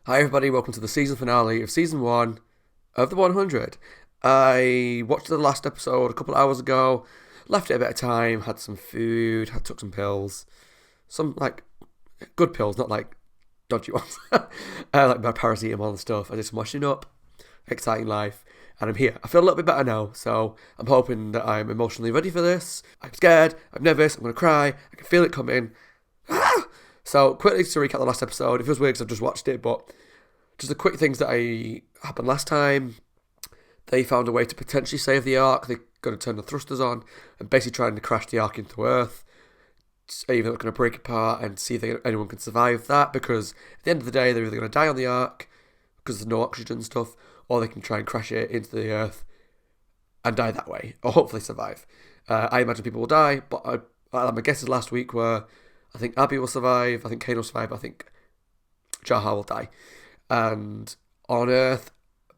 Hi everybody, welcome to the season finale of season 1 of the 100. I watched the last episode a couple of hours ago, left it a bit of time, had some food, took some pills. Some, good pills, not like dodgy ones. Like my paracetamol and stuff. I did some washing up, exciting life, and I'm here. I feel a little bit better now, so I'm hoping that I'm emotionally ready for this. I'm scared, I'm nervous, I'm going to cry, I can feel it coming. So, quickly to recap the last episode, it feels weird because I've just watched it, but just the quick things that happened last time. They found a way to potentially save the Ark. They're going to turn the thrusters on and basically trying to crash the Ark into Earth. Even though they're going to break it apart and see if anyone can survive that, because at the end of the day, they're either going to die on the Ark because there's no oxygen and stuff, or they can try and crash it into the Earth and die that way, or hopefully survive. I imagine people will die, but my guesses last week were I think Abby will survive, I think Kane will survive, I think Jaha will die. And on Earth,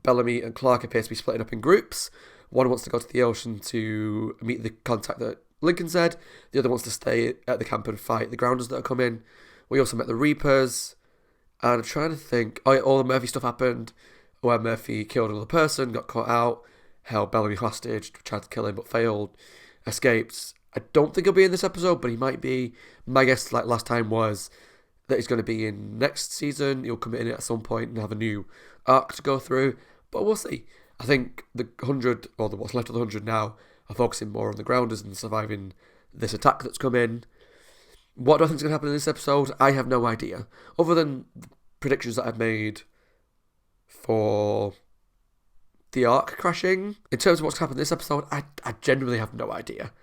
Bellamy and Clark appear to be splitting up in groups. One wants to go to the ocean to meet the contact that Lincoln said. The other wants to stay at the camp and fight the grounders that are coming. We also met the Reapers. And I'm trying to think. Oh, yeah, all the Murphy stuff happened, where Murphy killed another person, got caught out, held Bellamy hostage, tried to kill him but failed, escaped. I don't think he'll be in this episode, but he might be. My guess, like last time, was that he's going to be in next season. He'll come in at some point and have a new arc to go through, but we'll see. I think the 100, or what's left of the 100 now, are focusing more on the grounders and surviving this attack that's come in. What do I think is going to happen in this episode? I have no idea. Other than the predictions that I've made for the Ark crashing. In terms of what's happened in this episode, I genuinely have no idea.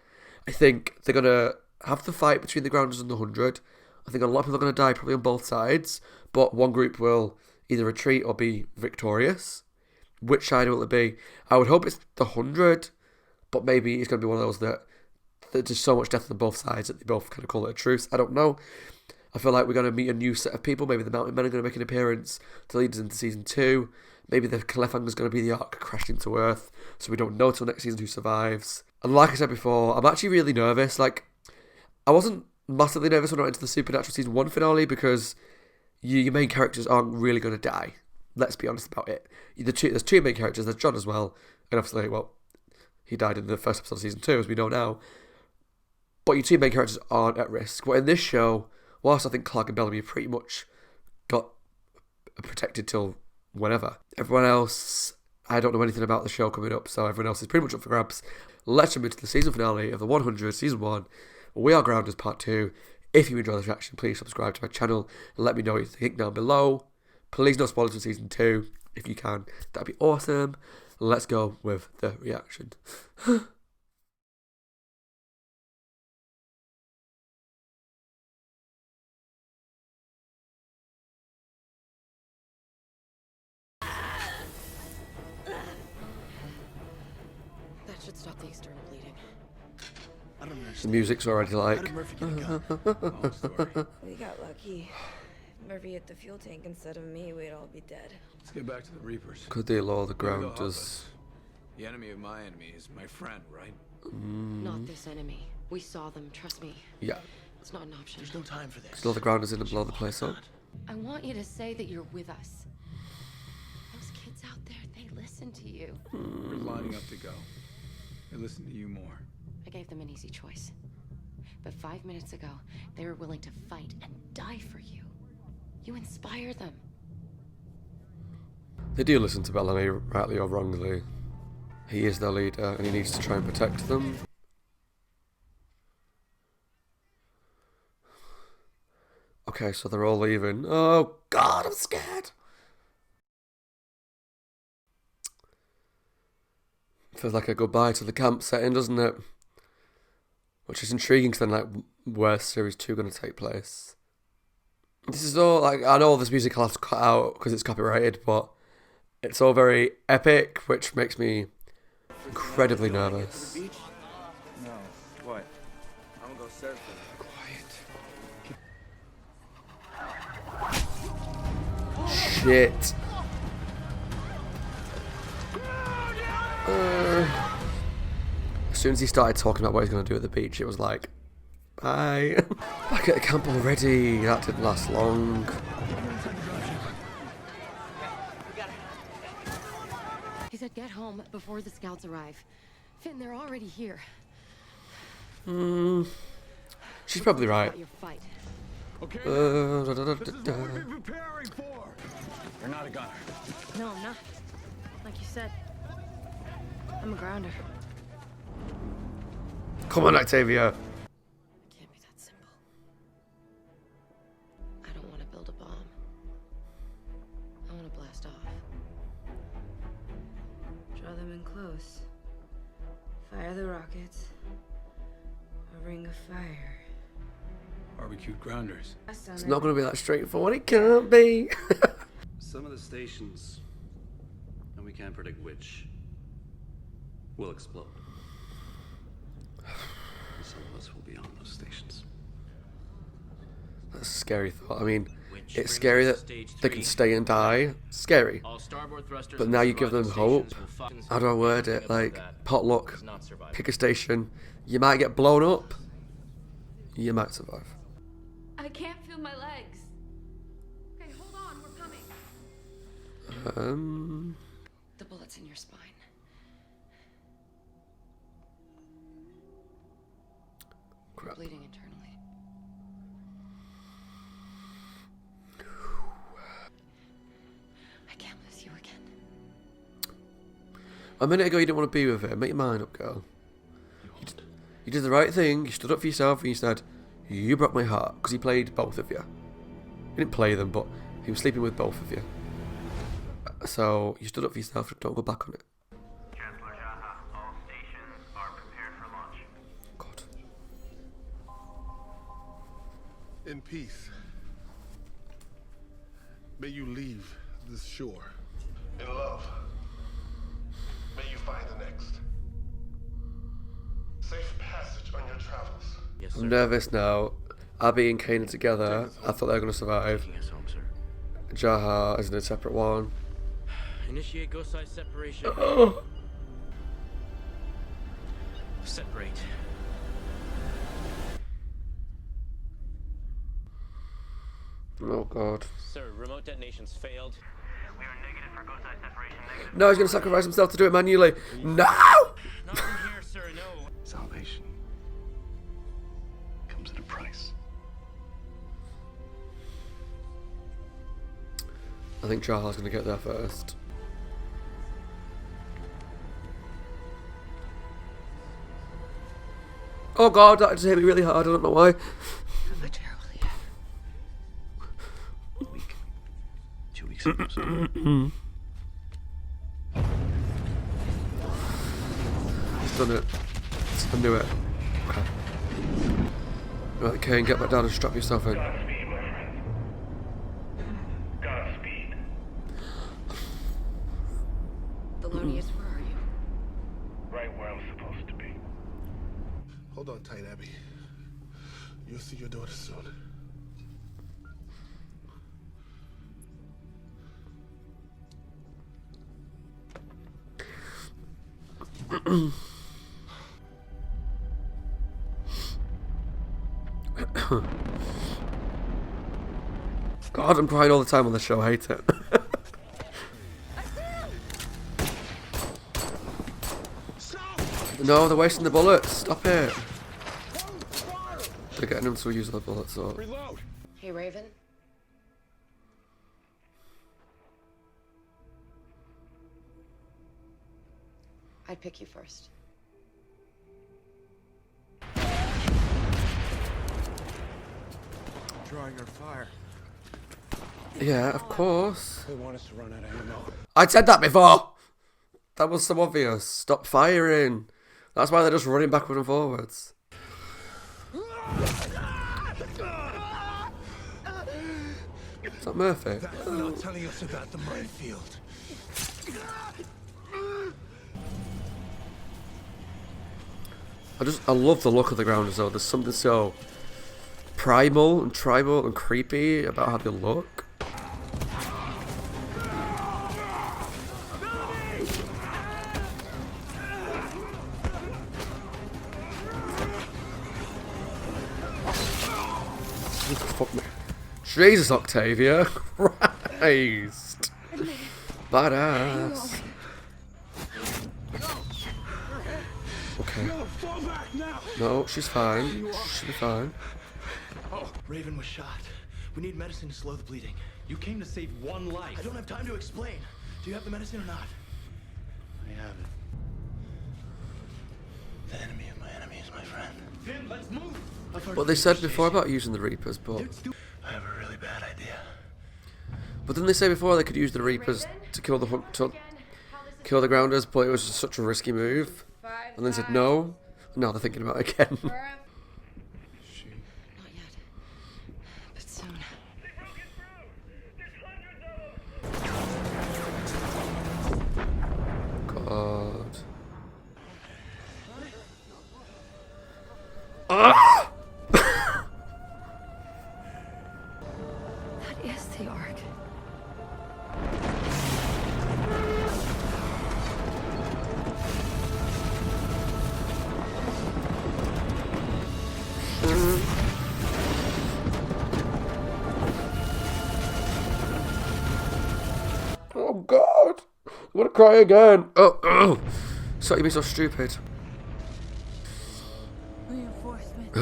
I think they're going to have the fight between the grounders and the 100. I think a lot of people are going to die, probably on both sides, but one group will either retreat or be victorious. Which side will it be? I would hope it's the 100, but maybe it's going to be one of those that there's so much death on both sides that they both kind of call it a truce. I don't know. I feel like we're going to meet a new set of people. Maybe the Mountain Men are going to make an appearance to lead us into Season 2. Maybe the cliffhanger is going to be the Ark crashed into Earth, so we don't know till next season who survives. And like I said before, I'm actually really nervous. I wasn't massively nervous when I went into the Supernatural Season 1 finale because your main characters aren't really going to die. Let's be honest about it. There's two main characters. There's John as well. And obviously, well, he died in the first episode of Season 2, as we know now. But your two main characters aren't at risk. But in this show, whilst I think Clark and Bellamy pretty much got protected till whenever, everyone else, I don't know anything about the show coming up, so everyone else is pretty much up for grabs. Let's jump into the season finale of the 100, Season 1. We Are Grounders Part 2. If you enjoy this reaction, please subscribe to my channel and let me know what you think down below. Please no spoilers for Season 2. If you can, that'd be awesome. Let's go with the reaction. That should stop the external bleeding. The music's already like... We got lucky. If Murphy hit the fuel tank instead of me, we'd all be dead. Let's get back to the Reapers. Could they lower the Maybe they'll help grounders? us. The enemy of my enemy is my friend, right? Not this enemy. We saw them, trust me. Yeah. It's not an option. There's no time for this. Lower the grounders in and blow the place up. I want you to say that you're with us. Those kids out there, they listen to you. We're lining up to go. They listen to you more. I gave them an easy choice. But 5 minutes ago, they were willing to fight and die for you. You inspire them. They do listen to Bellamy, rightly or wrongly. He is their leader and he needs to try and protect them. Okay, so they're all leaving. Oh god, I'm scared! Feels like a goodbye to the camp setting, doesn't it? Which is intriguing because then, where's Series 2 going to take place? This is all, I know this music I'll have to cut out because it's copyrighted, but it's all very epic, which makes me incredibly nervous. No. What? I'm gonna go surfing. Shit. As soon as he started talking about what he's going to do at the beach, it was like, bye. Back at the camp already. That didn't last long. He said get home before the scouts arrive. Finn, they're already here. She's probably right. About your fight. Okay. Da, da, da, This is da, what da. we've been preparing for. You're not a gunner. No, I'm not. Like you said, I'm a grounder. Come on, Octavia. It can't be that simple. I don't want to build a bomb. I want to blast off. Draw them in close. Fire the rockets. A ring of fire. Barbecued grounders. It's not going to be that straightforward. It can't be. Some of the stations, and we can't predict which, will explode. Some of us will be on those stations. That's a scary thought. I mean, it's scary that they can stay and die. Scary. But now you give them hope. How do I word it? Like, potluck. Pick a station. You might get blown up. You might survive. I can't feel my legs. Okay, hold on, we're coming. The bullet's in your spine. You're Crap. bleeding internally. I can't lose you again. A minute ago you didn't want to be with him. Make your mind up, girl. You did the right thing. You stood up for yourself and you said, you broke my heart. Because he played both of you. He didn't play them, but he was sleeping with both of you. So you stood up for yourself. Don't go back on it. Chancellor Jaha, all stations are prepared for launch. God. In peace. May you leave this shore. In love. May you find the next. Safe passage on your travels. I'm nervous now. Abby and Kane are together. I thought they were going to survive. Taking us home, sir. Jaha is in a separate one. Initiate ghost size separation. Separate. Oh God. Sir, remote detonations failed. We are negative for ghost eye separation, negative. No, he's going to sacrifice himself to do it manually. No! Not from here, sir, no. Salvation comes at a price. I think Jaha's going to get there first. Oh God, that just hit me really hard. I don't know why. I'm a terrible leader. A week. 2 weeks ago, sir. He's done it. I knew it. Okay. Right, Kane, get back down and strap yourself in. Godspeed, my friend. Godspeed. Thelonious, where are you? Right where I'm supposed to be. Hold on tight, Abby. You'll see your daughter soon. God, I'm crying all the time on the show. I hate it. No, they're wasting the bullets. Stop it. They're getting them to use the bullets. So. Reload. Hey, Raven. I'd pick you first. Drawing our fire. Yeah, of course. They want us to run out of ammo. I'd said that before. That was so obvious. Stop firing. That's why they're just running backward and forwards. Is that Murphy? That's not telling us about the minefield. I love the look of the ground as well. There's something so primal and tribal and creepy about how they look. Fuck me. Jesus, Octavia. Christ. Badass. Okay. No, fall back now. No, she's fine. She'll be fine. Oh, Raven was shot. We need medicine to slow the bleeding. You came to save one life. I don't have time to explain. Do you have the medicine or not? I have it. The enemy of my enemy is my friend. Finn, let's move. But they said before about using the Reapers, but... I have a really bad idea. But didn't they say before they could use the Reapers to kill the kill the Grounders, but it was just such a risky move? And then said no. Now they're thinking about it again. Not yet. But soon. God. Ah! That is the Ark. Oh God! I'm gonna cry again. Oh, sorry, you're so stupid. Reinforcements.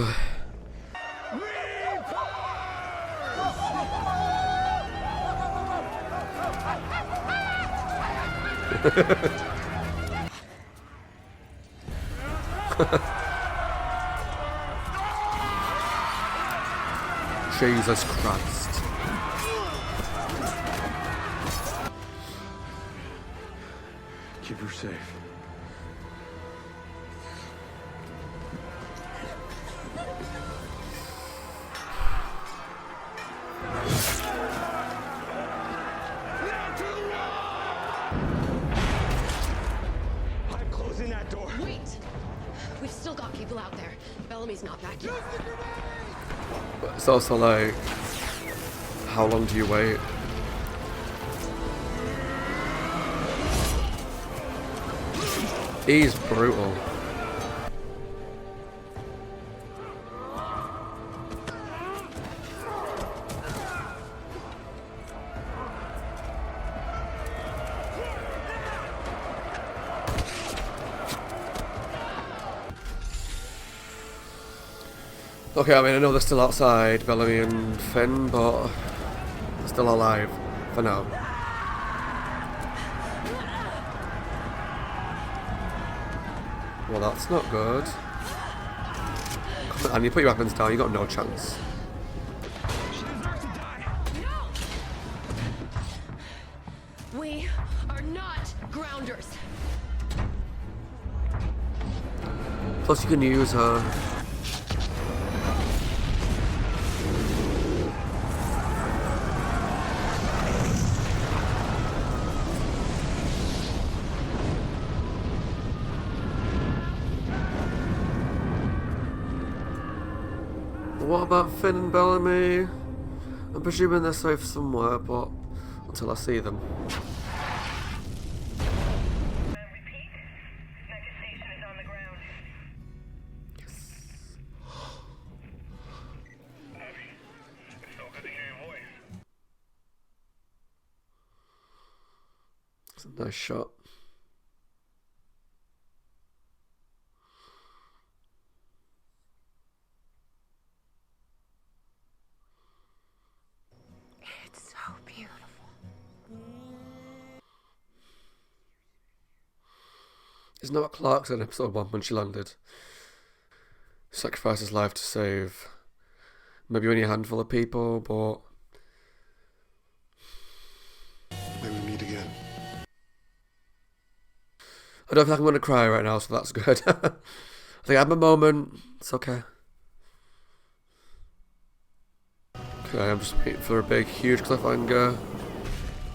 Jesus Christ. Keep her safe. I'm closing that door. Wait! We've still got people out there. Bellamy's not back yet. But it's also like, how long do you wait? He's brutal. Okay, I mean, I know they're still outside, Bellamy and Finn, but they're still alive for now. Well, that's not good. And you put your weapons down, you got no chance. We are not grounders. Plus, you can use her. What about Finn and Bellamy? I'm presuming they're safe somewhere, but until I see them. Repeat. Second station is on the ground. Abby, it's so good to hear your voice. It's a nice shot. It's so beautiful. Isn't that what Clark said in episode 1 when she landed? Sacrifice his life to save maybe only a handful of people, but... May we meet again. I don't feel like I'm going to cry right now, so that's good. I think I had my moment. It's okay. Okay, I'm just waiting for a big, huge cliffhanger.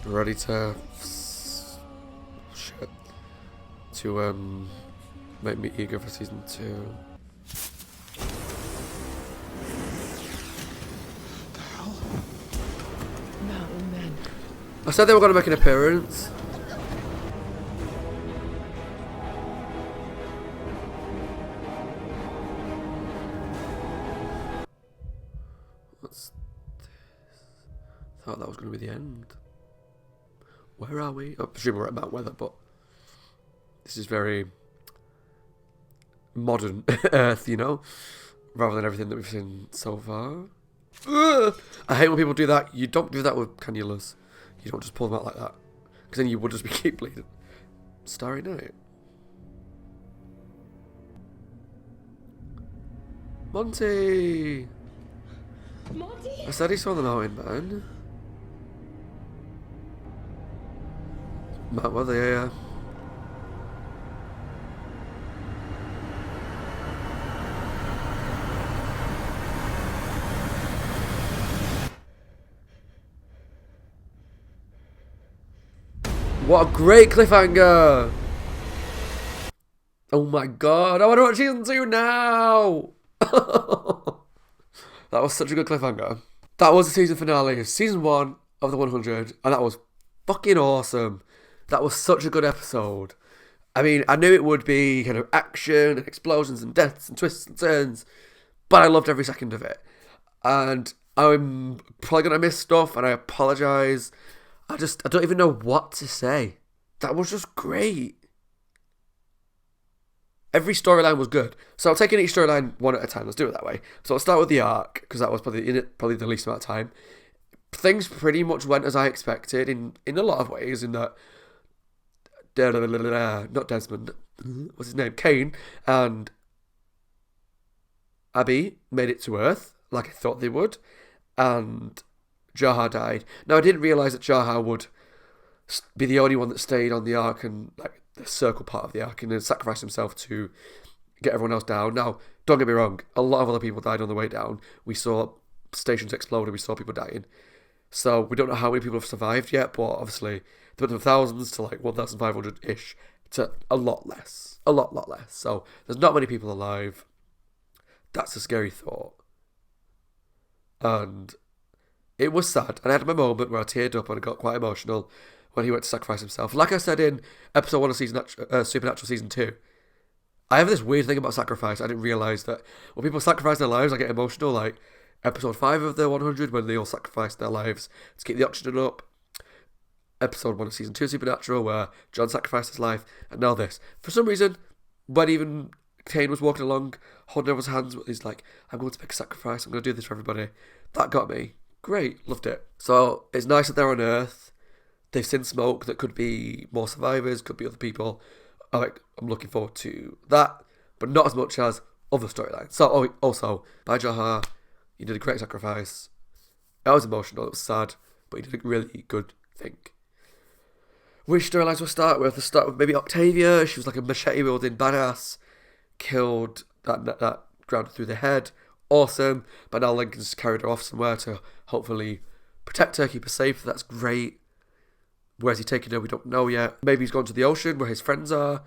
Ready to... shit. To, make me eager for season 2. Mountain men. I said they were going to make an appearance. What's this? Thought that was going to be the end. Where are we? I presume we're at Mount Weather, but this is very modern Earth, you know, rather than everything that we've seen so far. Ugh! I hate when people do that. You don't do that with cannulas. You don't just pull them out like that, because then you would just keep bleeding. Starry Night. Monty! Monty? I said he saw the mountain man. Matt, were they here? What a great cliffhanger! Oh my god, I want to watch season 2 now! That was such a good cliffhanger. That was the season finale of season 1 of the 100, and that was fucking awesome. That was such a good episode. I mean, I knew it would be kind of action and explosions and deaths and twists and turns, but I loved every second of it. And I'm probably going to miss stuff, and I apologise. I don't even know what to say. That was just great. Every storyline was good. So I'm taking each storyline one at a time. Let's do it that way. So I'll start with the arc, because that was probably the least amount of time. Things pretty much went as I expected in a lot of ways, in that not Desmond, what's his name? Kane and Abby made it to Earth, like I thought they would, and Jaha died. Now, I didn't realise that Jaha would be the only one that stayed on the Ark, and like the circle part of the Ark, and then sacrifice himself to get everyone else down. Now, don't get me wrong, a lot of other people died on the way down. We saw stations explode and we saw people dying. So we don't know how many people have survived yet, but obviously they went from thousands to like 1,500-ish to a lot less. A lot less. So there's not many people alive. That's a scary thought. And it was sad. And I had my moment where I teared up and I got quite emotional when he went to sacrifice himself. Like I said in episode 1 of Supernatural Season 2, I have this weird thing about sacrifice. I didn't realise that when people sacrifice their lives, I get emotional. Like episode 5 of the 100, when they all sacrificed their lives to keep the oxygen up. Episode 1 of Season 2 of Supernatural, where John sacrificed his life. And now this. For some reason, when even Kane was walking along, holding everyone's hands, he's like, I'm going to make a sacrifice. I'm going to do this for everybody. That got me. Great. Loved it. So it's nice that they're on Earth. They've seen smoke. That could be more survivors, could be other people. I'm looking forward to that, but not as much as other storylines. So, also, by Jaha, you did a great sacrifice. It was emotional, it was sad, but you did a really good thing. Which storylines we'll start with? Let's start with maybe Octavia. She was like a machete-wielding badass. Killed that grounded through the head. Awesome. But now Lincoln's carried her off somewhere to hopefully protect her, keep her safe. That's great. Where's he taking her? We don't know yet. Maybe he's gone to the ocean where his friends are.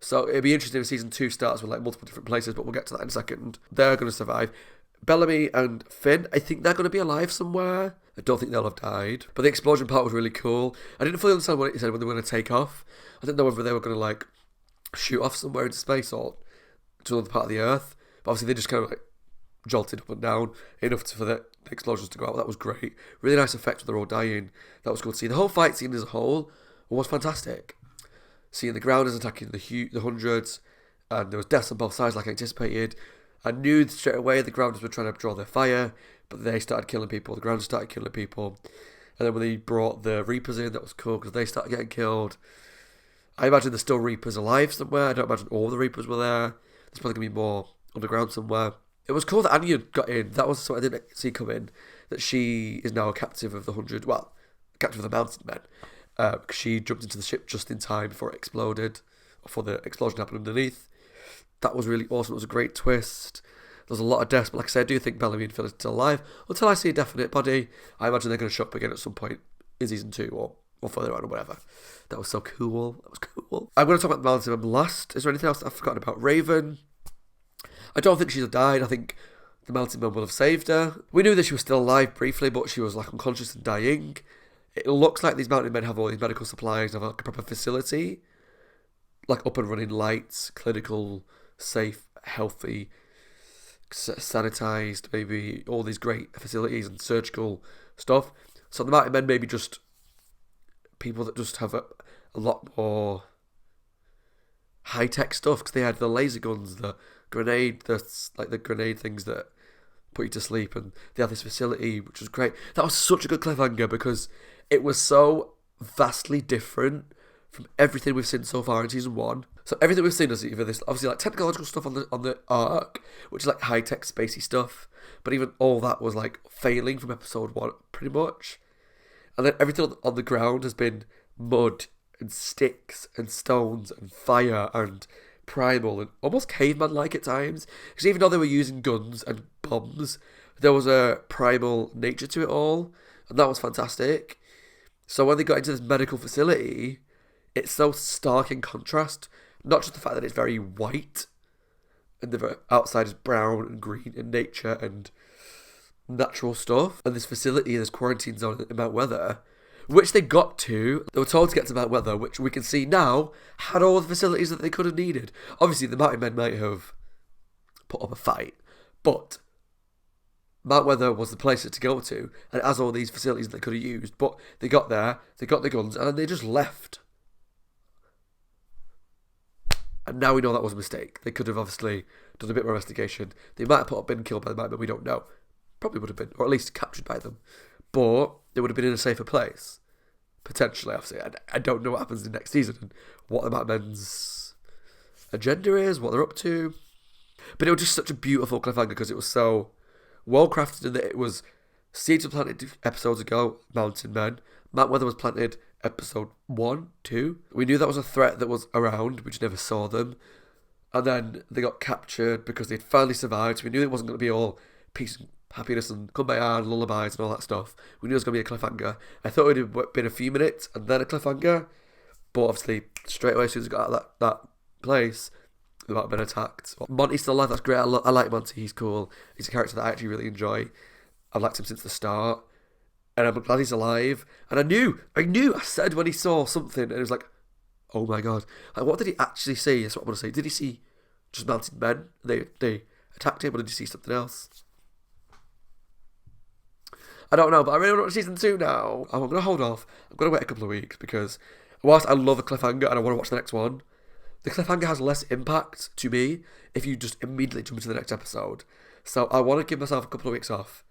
So it'd be interesting if season 2 starts with like multiple different places, but we'll get to that in a second. They're going to survive. Bellamy and Finn, I think they're going to be alive somewhere. I don't think they'll have died. But the explosion part was really cool. I didn't fully understand what he said when they were going to take off. I didn't know whether they were going to like shoot off somewhere into space or to another part of the Earth. But obviously they just kind of like jolted up and down enough for the explosions to go out. That was great. Really nice effect when they're all dying. That was good to see. The whole fight scene as a whole was fantastic. Seeing the grounders attacking the hundreds, and there was deaths on both sides like I anticipated. I knew straight away the grounders were trying to draw their fire, but they started killing people. The grounders started killing people. And then when they brought the Reapers in, that was cool because they started getting killed. I imagine there's still Reapers alive somewhere. I don't imagine all the Reapers were there. There's probably going to be more underground somewhere. It was cool that Anya got in. That was something I didn't see come in. That she is now a captive of the 100. Well, a captive of the Mountain Men. Because she jumped into the ship just in time before it exploded. Before the explosion happened underneath. That was really awesome. It was a great twist. There was a lot of deaths. But like I said, I do think Bellamy and Phil are still alive. Until I see a definite body. I imagine they're going to show up again at some point in season 2 or further on or whatever. That was so cool. That was cool. I'm going to talk about the Mountain Men last. Is there anything else that I've forgotten about? Raven. I don't think she's died. I think the Mountain Men will have saved her. We knew that she was still alive briefly, but she was like unconscious and dying. It looks like these Mountain Men have all these medical supplies and have like a proper facility. Like up and running lights, clinical, safe, healthy, sanitised, maybe all these great facilities and surgical stuff. So the Mountain Men may be just people that just have a lot more high-tech stuff, because they had the laser guns, the grenade, the grenade things that put you to sleep, and they had this facility, which was great. That was such a good cliffhanger, because it was so vastly different from everything we've seen so far in season 1. So everything we've seen is either this, obviously, like, technological stuff on the Ark, which is like high-tech spacey stuff, but even all that was like failing from episode 1 pretty much. And then everything on the ground has been mud and sticks and stones and fire and primal and almost caveman-like at times, because even though they were using guns and bombs, there was a primal nature to it all, and that was fantastic. So when they got into this medical facility, it's so stark in contrast. Not just the fact that it's very white, and the outside is brown and green in nature and natural stuff, and this facility, this quarantine zone in Mount Weather, which they got to. They were told to get to Mount Weather, which we can see now had all the facilities that they could have needed. Obviously, the Mountain Men might have put up a fight, but Mount Weather was the place to go to, and it has all these facilities that they could have used. But they got there, they got the guns, and they just left. And now we know that was a mistake. They could have obviously done a bit more investigation. They might have been killed by the Mountain Men, we don't know. Probably would have been, or at least captured by them. But they would have been in a safer place. Potentially, obviously. I don't know what happens in the next season and what the Mountain Men's agenda is, what they're up to. But it was just such a beautiful cliffhanger because it was so well crafted in that it was seeds were planted episodes ago, Mountain Men. Mount Weather was planted episode 1, 2. We knew that was a threat that was around, we just never saw them. And then they got captured because they'd finally survived, so we knew it wasn't going to be all peace and happiness and kumbaya and lullabies and all that stuff. We knew it was going to be a cliffhanger. I thought it would have been a few minutes and then a cliffhanger, but obviously straight away as soon as we got out of that place, they might have been attacked. Monty's still alive, that's great. I like Monty, he's cool. He's a character that I actually really enjoy. I've liked him since the start, and I'm glad he's alive. And I said when he saw something, and it was like, oh my god, like, what did he actually see? That's what I want to say. Did he see just Mountain Men? They attacked him, or did he see something else? I don't know, but I really want to watch season 2 now. I'm going to hold off. I'm going to wait a couple of weeks because whilst I love a cliffhanger and I want to watch the next one, the cliffhanger has less impact to me if you just immediately jump into the next episode. So I want to give myself a couple of weeks off,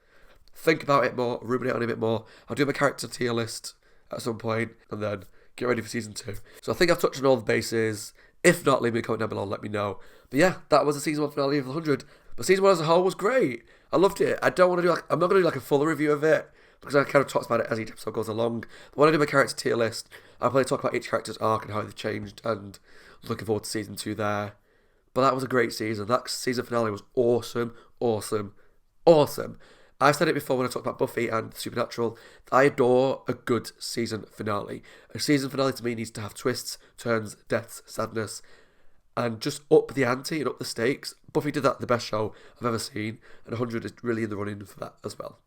think about it more, ruminate on it a bit more. I'll do my character tier list at some point and then get ready for season 2. So I think I've touched on all the bases. If not, leave me a comment down below and let me know. But yeah, that was the season 1 finale of 100. But season 1 as a whole was great. I loved it. I'm not going to do a full review of it because I kind of talked about it as each episode goes along. But when I do my character tier list, I'll probably talk about each character's arc and how they've changed, and looking forward to season 2 there. But that was a great season. That season finale was awesome, awesome, awesome. I've said it before when I talked about Buffy and Supernatural. I adore a good season finale. A season finale to me needs to have twists, turns, deaths, sadness, and just up the ante and up the stakes. Buffy did that the best show I've ever seen, and 100 is really in the running for that as well.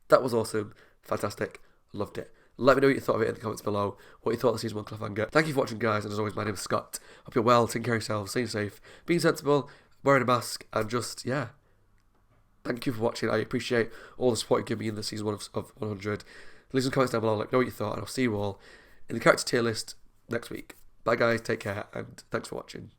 That was awesome, fantastic, loved it. Let me know what you thought of it in the comments below, what you thought of the season 1 cliffhanger. Thank you for watching, guys, and as always, my name is Scott. Hope you're well, taking care of yourselves, staying safe, being sensible, wearing a mask, and just, yeah. Thank you for watching. I appreciate all the support you give me in the season 1 of 100. Leave some comments down below, let me know what you thought, and I'll see you all in the character tier list next week. Bye, guys, take care, and thanks for watching.